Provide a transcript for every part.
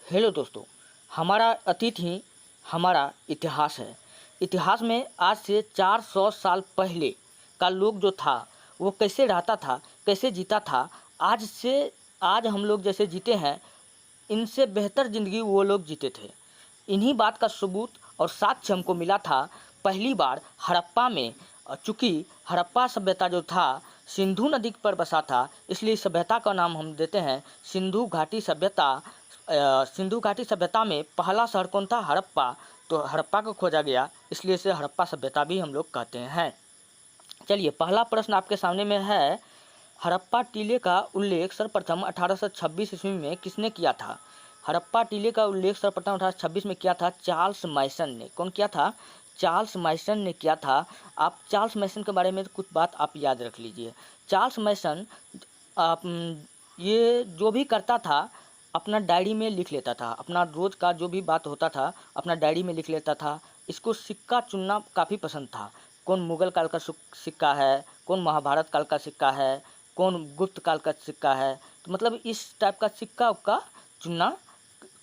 Hello दोस्तों, हमारा अतीत ही हमारा इतिहास है। इतिहास में आज से 400 साल पहले का लोग जो था वो कैसे रहता था, कैसे जीता था, आज हम लोग जैसे जीते हैं, इनसे बेहतर ज़िंदगी वो लोग जीते थे। इन्हीं बात का सबूत और साक्ष्य हमको मिला था पहली बार हड़प्पा में। चूँकि हड़प्पा सभ्यता जो था सिंधु नदी पर बसा था, इसलिए इस सभ्यता का नाम हम देते हैं सिंधु घाटी सभ्यता। सिंधु घाटी सभ्यता में पहला शहर कौन था? हड़प्पा। तो हड़प्पा को खोजा गया, इसलिए इसे हड़प्पा सभ्यता भी हम लोग कहते हैं। चलिए, पहला प्रश्न आपके सामने में है, हड़प्पा टीले का उल्लेख सर्वप्रथम 1826 ईस्वी में किसने किया था? हड़प्पा टीले का उल्लेख सर्वप्रथम 1826 में किया था चार्ल्स मैसन ने। कौन किया था? चार्ल्स मैसन ने किया था। आप चार्ल्स मैसन के बारे में कुछ बात आप याद रख लीजिए। चार्ल्स मैसन आप ये जो भी करता था अपना डायरी में लिख लेता था। अपना रोज़ का जो भी बात होता था अपना डायरी में लिख लेता था। इसको सिक्का चुनना काफ़ी पसंद था। कौन मुग़ल काल का सिक्का है, कौन महाभारत काल का सिक्का है, कौन गुप्त काल का सिक्का है। तो मतलब इस टाइप का सिक्का उक्का चुनना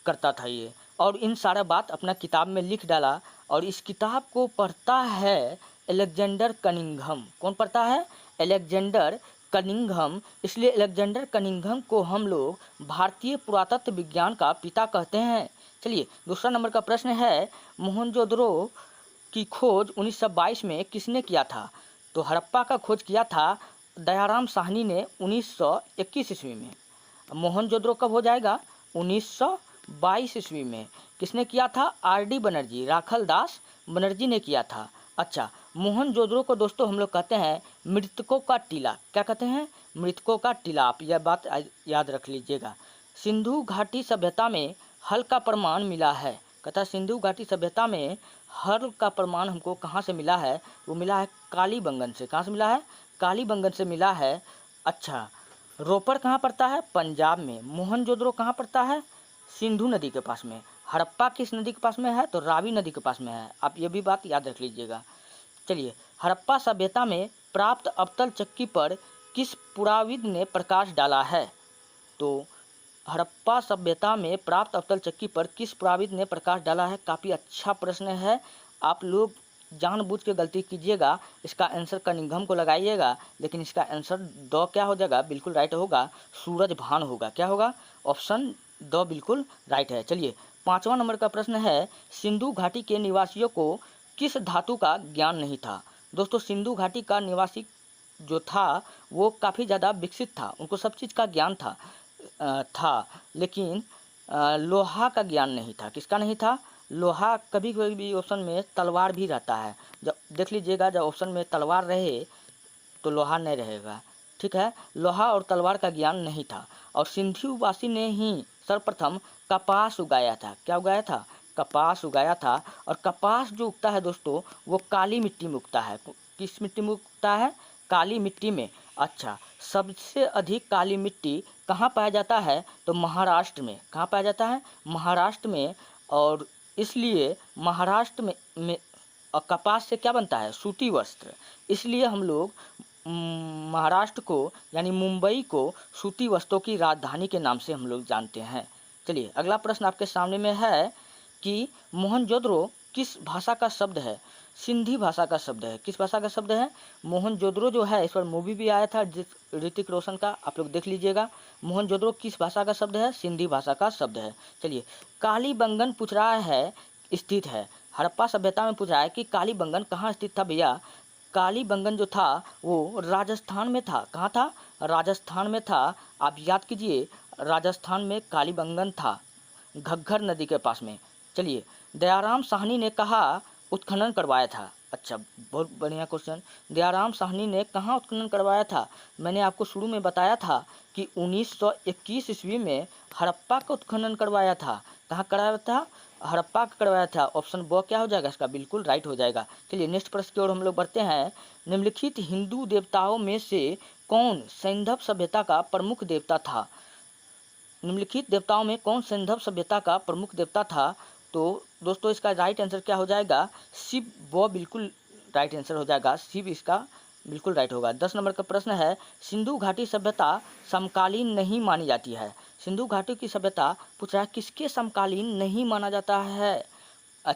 करता था ये, और इन सारा बात अपना किताब में लिख डाला। और इस किताब को पढ़ता है अलेक्जेंडर कनिंघम। कौन पढ़ता है? Alexander Cunningham. इसलिए अलेक्जेंडर कनिंघम को हम लोग भारतीय पुरातत्व विज्ञान का पिता कहते हैं। चलिए, दूसरा नंबर का प्रश्न है, मोहनजोदड़ो की खोज 1922 में किसने किया था? तो हड़प्पा का खोज किया था दयाराम साहनी ने 1921 ईस्वी में। मोहनजोदड़ो कब हो जाएगा? 1922 ईस्वी में। किसने किया था? आर.डी. बनर्जी, राखल दास बनर्जी ने किया था। अच्छा, मोहनजोदड़ो को दोस्तों हम लोग कहते हैं मृतकों का टीला। क्या कहते हैं? मृतकों का टीला। आप यह बात याद रख लीजिएगा। सिंधु घाटी सभ्यता में हल का प्रमाण मिला है। कहता है सिंधु घाटी सभ्यता में हल का प्रमाण हमको कहाँ से मिला है? वो मिला है कालीबंगन से। कहाँ से मिला है? कालीबंगन से मिला है। अच्छा, रोपर कहाँ पड़ता है? पंजाब में। मोहनजोदड़ो कहाँ पड़ता है? सिंधु नदी के पास में। हड़प्पा किस नदी के पास में है? तो रावी नदी के पास में है। आप ये भी बात याद रख लीजिएगा। चलिए, हड़प्पा सभ्यता में प्राप्त अवतल चक्की पर किस पुराविद ने प्रकाश डाला है? तो हड़प्पा सभ्यता में प्राप्त अवतल चक्की पर किस पुराविद ने प्रकाश डाला है? काफ़ी अच्छा प्रश्न है। आप लोग जानबूझ के गलती कीजिएगा, इसका आंसर कनिंघम को लगाइएगा, लेकिन इसका आंसर द क्या हो जाएगा? बिल्कुल राइट होगा, सूरजभान होगा। क्या होगा? ऑप्शन द बिल्कुल राइट है। चलिए, पाँचवा नंबर का प्रश्न है, सिंधु घाटी के निवासियों को किस धातु का ज्ञान नहीं था? दोस्तों, सिंधु घाटी का निवासी जो था वो काफ़ी ज़्यादा विकसित था, उनको सब चीज़ का ज्ञान था, लेकिन लोहा का ज्ञान नहीं था। किसका नहीं था? लोहा। कभी कभी भी ऑप्शन में तलवार भी रहता है, जब देख लीजिएगा, जब ऑप्शन में तलवार रहे तो लोहा नहीं रहेगा। ठीक है, लोहा और तलवार का ज्ञान नहीं था। और सिंधुवासी ने ही सर्वप्रथम कपास उगाया था। क्या उगाया था? कपास उगाया था। और कपास जो उगता है दोस्तों वो काली मिट्टी में उगता है। किस मिट्टी में उगता है? काली मिट्टी में। अच्छा, सबसे अधिक काली मिट्टी कहाँ पाया जाता है? तो महाराष्ट्र में। कहाँ पाया जाता है? महाराष्ट्र में। और इसलिए महाराष्ट्र में कपास से क्या बनता है? सूती वस्त्र। इसलिए हम लोग महाराष्ट्र को यानी मुंबई को सूती वस्त्रों की राजधानी के नाम से हम लोग जानते हैं। चलिए, अगला प्रश्न आपके सामने में है कि मोहनजोदड़ो किस भाषा का शब्द है? सिंधी भाषा का शब्द है। किस भाषा का शब्द है? मोहनजोदड़ो जो है, इस पर मूवी भी आया था ऋतिक रोशन का, आप लोग देख लीजिएगा। मोहनजोदड़ो किस भाषा का शब्द है? सिंधी भाषा का शब्द है। चलिए, कालीबंगन पूछ रहा है स्थित है। हड़प्पा सभ्यता में पूछ रहा है कि कालीबंगन कहाँ स्थित था भैया? कालीबंगन जो था वो राजस्थान में था। कहाँ था? राजस्थान में था। आप याद कीजिए, राजस्थान में कालीबंगन था, घग्गर नदी के पास में। चलिए, दयाराम साहनी ने कहाँ उत्खनन करवाया था? अच्छा, बहुत बढ़िया क्वेश्चन। दयाराम साहनी ने कहाँ उत्खनन करवाया था? मैंने आपको शुरू में बताया था कि 1921 ईस्वी में हड़प्पा का उत्खनन करवाया था। कहाँ करवाया था? हड़प्पा का करवाया था। ऑप्शन ब क्या हो जाएगा इसका? बिल्कुल राइट हो जाएगा। चलिए, नेक्स्ट प्रश्न की ओर हम लोग बढ़ते हैं। निम्नलिखित हिंदू देवताओं में से कौन सैंधव सभ्यता का प्रमुख देवता था? निम्नलिखित देवताओं में कौन सैंधव सभ्यता का प्रमुख देवता था? तो दोस्तों, इसका राइट आंसर क्या हो जाएगा? शिव। वो बिल्कुल राइट आंसर हो जाएगा, शिव इसका बिल्कुल राइट होगा। 10 नंबर का प्रश्न है, सिंधु घाटी सभ्यता समकालीन नहीं मानी जाती है। सिंधु घाटी की सभ्यता पूछ रहा है किसके समकालीन नहीं माना जाता है।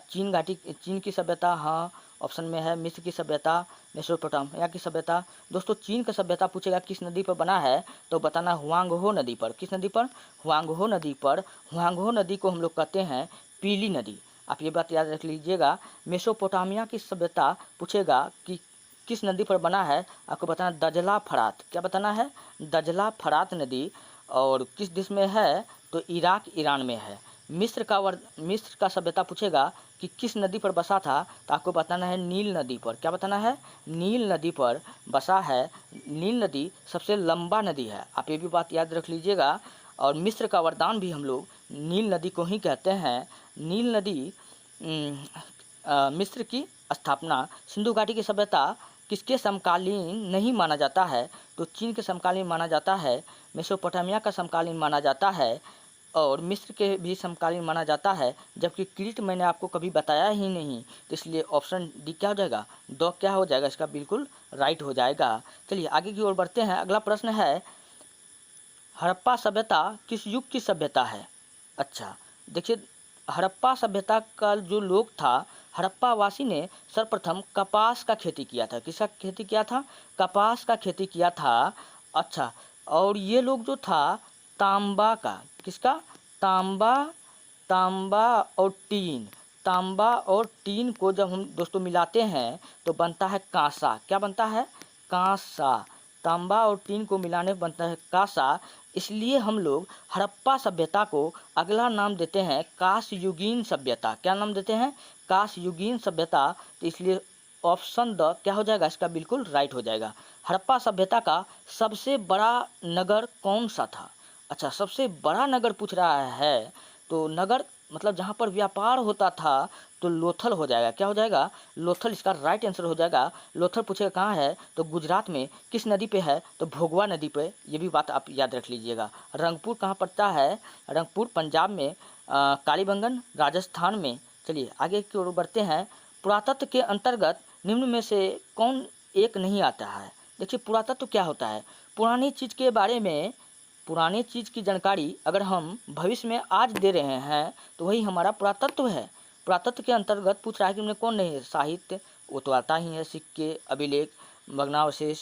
चीन की सभ्यता, हाँ ऑप्शन में है। मिस्र की सभ्यता, मेसोपोटामिया की सभ्यता। दोस्तों चीन का सभ्यता पूछेगा किस नदी पर बना है, तो बताना हुआंगहो नदी पर। किस नदी पर? हुआंगहो नदी पर। हुआंगहो नदी को हम लोग कहते हैं पीली नदी। आप ये बात याद रख लीजिएगा। मेसोपोटामिया की सभ्यता पूछेगा कि किस नदी पर बना है, आपको बताना दजला फरात। क्या बताना है? दजला फरात नदी। और किस देश में है, तो इराक ईरान में है। मिस्र का सभ्यता पूछेगा कि किस नदी पर बसा था, तो आपको बताना है नील नदी पर। क्या बताना है? नील नदी पर बसा है। नील नदी सबसे लंबा नदी है, आप ये भी बात याद रख लीजिएगा। और मिस्र का वरदान भी हम लोग नील नदी को ही कहते हैं। नील नदी मिस्र की स्थापना। सिंधु घाटी की सभ्यता किसके समकालीन नहीं माना जाता है, तो चीन के समकालीन माना जाता है। मेसोपोटामिया का समकालीन माना जाता है और मिस्र के भी समकालीन माना जाता है। जबकि क्रीट मैंने आपको कभी बताया ही नहीं, तो इसलिए ऑप्शन डी क्या हो जाएगा, दो क्या हो जाएगा, इसका बिल्कुल राइट हो जाएगा। चलिए आगे की ओर बढ़ते हैं। अगला प्रश्न है हड़प्पा सभ्यता किस युग की सभ्यता है। अच्छा देखिए, हड़प्पा सभ्यता का जो लोग था, हड़प्पा वासी ने सर्वप्रथम कपास का खेती किया था। किसका खेती किया था? कपास का खेती किया था। अच्छा, और ये लोग जो था तांबा का, किसका? तांबा, तांबा और टीन, तांबा और टीन को जब हम दोस्तों मिलाते हैं तो बनता है कांसा। क्या बनता है? कांसा। तांबा और टीन को मिलाने पर बनता है कांसा। इसलिए हम लोग हड़प्पा सभ्यता को अगला नाम देते हैं कांस्ययुगीन सभ्यता। क्या नाम देते हैं? कांस्ययुगीन सभ्यता। तो इसलिए ऑप्शन द क्या हो जाएगा, इसका बिल्कुल राइट हो जाएगा। हड़प्पा सभ्यता का सबसे बड़ा नगर कौन सा था? अच्छा, सबसे बड़ा नगर पूछ रहा है, तो नगर मतलब जहाँ पर व्यापार होता था, तो लोथल हो जाएगा। क्या हो जाएगा? लोथल इसका राइट आंसर हो जाएगा। लोथल पूछेगा कहाँ है, तो गुजरात में। किस नदी पे है, तो भोगवा नदी पे। ये भी बात आप याद रख लीजिएगा। रंगपुर कहाँ पड़ता है? रंगपुर पंजाब में। कालीबंगन राजस्थान में। चलिए आगे की ओर बढ़ते हैं। पुरातत्व के अंतर्गत निम्न में से कौन एक नहीं आता है। देखिए पुरातत्व क्या होता है? पुरानी चीज़ के बारे में, पुरानी चीज़ की जानकारी अगर हम भविष्य में आज दे रहे हैं तो वही हमारा पुरातत्व है। पुरातत्व के अंतर्गत पूछ रहा है कि उनमें कौन नहीं है। साहित्य, वो तो आता ही है, सिक्के, अभिलेख, भग्नावशेष।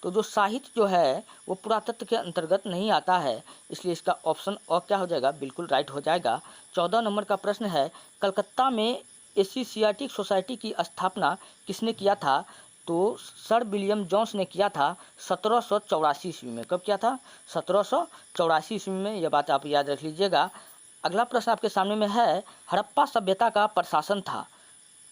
तो जो साहित्य जो है वो पुरातत्व के अंतर्गत नहीं आता है, इसलिए इसका ऑप्शन और क्या हो जाएगा, बिल्कुल राइट हो जाएगा। 14 नंबर का प्रश्न है कलकत्ता में एशियाटिक सोसाइटी की स्थापना किसने किया था, तो सर विलियम जोन्स ने किया था 1784 ईस्वी में। कब किया था? 1784 ईस्वी में। यह बात आप याद रख लीजिएगा। अगला प्रश्न आपके सामने में है हड़प्पा सभ्यता का प्रशासन था।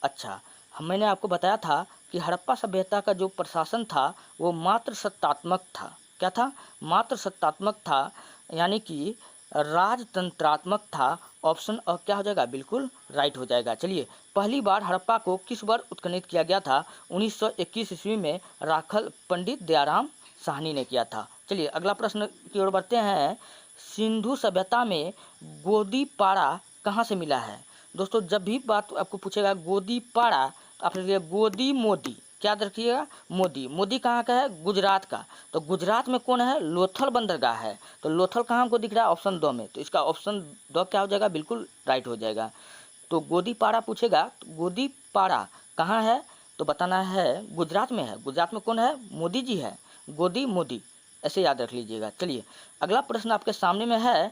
अच्छा, मैंने आपको बताया था कि हड़प्पा सभ्यता का जो प्रशासन था वो मात्र सत्तात्मक था। क्या था? मात्र सत्तात्मक था, यानी कि राजतंत्रात्मक था। ऑप्शन और क्या हो जाएगा, बिल्कुल राइट हो जाएगा। चलिए, पहली बार हड़प्पा को किस वर्ष उत्खनन किया गया था? 1921 ईस्वी में राखल पंडित दयाराम साहनी ने किया था। चलिए अगला प्रश्न की ओर बढ़ते हैं। सिंधु सभ्यता में गोदी पाड़ा कहाँ से मिला है? दोस्तों जब भी बात आपको पूछेगा गोदी पाड़ा, तो आप लिखिए गोदी मोदी। क्या रखिएगा? मोदी। मोदी कहाँ का है? गुजरात का। तो गुजरात में कौन है? लोथल बंदरगाह है। तो लोथल कहाँ हमको दिख रहा है? ऑप्शन 2 में। तो इसका ऑप्शन 2 क्या हो जाएगा, बिल्कुल राइट हो जाएगा। तो गोदी पाड़ा पूछेगा, तो गोदी पाड़ा कहाँ है, तो बताना है गुजरात में है। गुजरात में कौन है? मोदी जी है। गोदी मोदी, ऐसे याद रख लीजिएगा। चलिए अगला प्रश्न आपके सामने में है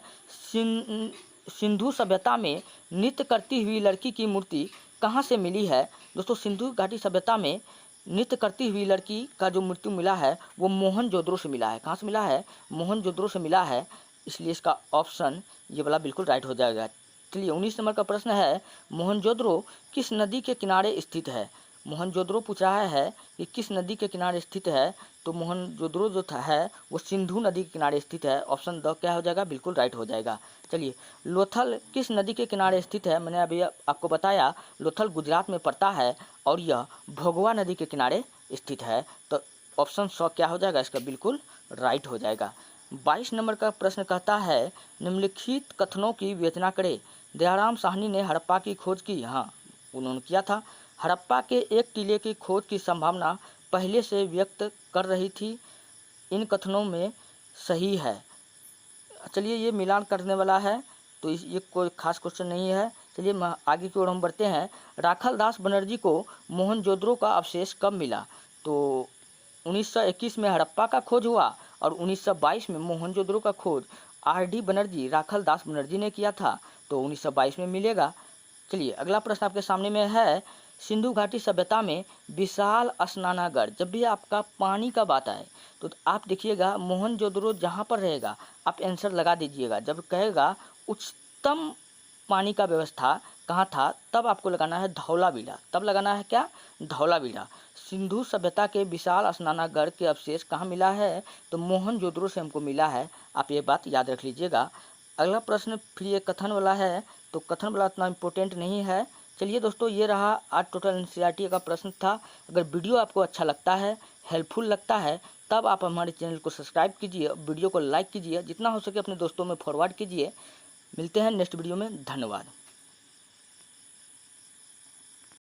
सिंधु सभ्यता में नृत्य करती हुई लड़की की मूर्ति कहाँ से मिली है? दोस्तों सिंधु घाटी सभ्यता में नृत्य करती हुई लड़की का जो मूर्ति मिला है वो मोहनजोदड़ो से मिला है। कहाँ से मिला है? मोहनजोदड़ो से मिला है। इसलिए इसका ऑप्शन ये वाला बिल्कुल राइट हो जाएगा। चलिए 19 नंबर का प्रश्न है मोहनजोदड़ो किस नदी के किनारे स्थित है? मोहनजोदड़ो पूछ रहा है कि किस नदी के किनारे स्थित है, तो मोहनजोदड़ो जो है वो सिंधु नदी के किनारे स्थित है। ऑप्शन 2 क्या हो जाएगा, बिल्कुल राइट हो जाएगा। चलिए लोथल किस नदी के किनारे स्थित है? मैंने अभी आपको बताया लोथल गुजरात में पड़ता है और यह भोगवा नदी के किनारे स्थित है। तो ऑप्शन 100 क्या हो जाएगा, इसका बिल्कुल राइट हो जाएगा। 22 नंबर का प्रश्न कहता है निम्नलिखित कथनों की विवेचना करें। दयाराम साहनी ने हड़प्पा की खोज की। हाँ, उन्होंने किया था। हड़प्पा के एक टीले की खोज की संभावना पहले से व्यक्त कर रही थी। इन कथनों में सही है। चलिए ये मिलान करने वाला है, तो ये कोई खास क्वेश्चन नहीं है। चलिए आगे की ओर हम बढ़ते हैं। राखालदास बनर्जी को मोहनजोदड़ो का अवशेष कब मिला? तो 1921 में हड़प्पा का खोज हुआ और 1922 में मोहनजोदड़ो का खोज आर.डी. बनर्जी, राखालदास बनर्जी ने किया था, तो 1922 में मिलेगा। चलिए अगला प्रश्न आपके सामने में है। सिंधु घाटी सभ्यता में विशाल स्नानागार, जब भी आपका पानी का बात आए तो आप देखिएगा मोहनजोदड़ो जहाँ पर रहेगा आप आंसर लगा दीजिएगा। जब कहेगा उच्चतम पानी का व्यवस्था कहाँ था, तब आपको लगाना है धौलावीरा। तब लगाना है क्या? धौलावीरा। सिंधु सभ्यता के विशाल स्नानागार के अवशेष कहाँ मिला है? तो मोहनजोदड़ो से हमको मिला है। आप ये बात याद रख लीजिएगा। अगला प्रश्न फिर ये कथन वाला है, तो कथन वाला इतना इम्पोर्टेंट नहीं है। चलिए दोस्तों, ये रहा आज टोटल एनसीईआरटी का प्रश्न था। अगर वीडियो आपको अच्छा लगता है, हेल्पफुल लगता है, तब आप हमारे चैनल को सब्सक्राइब कीजिए, वीडियो को लाइक कीजिए, जितना हो सके अपने दोस्तों में फॉरवर्ड कीजिए। मिलते हैं नेक्स्ट वीडियो में। धन्यवाद।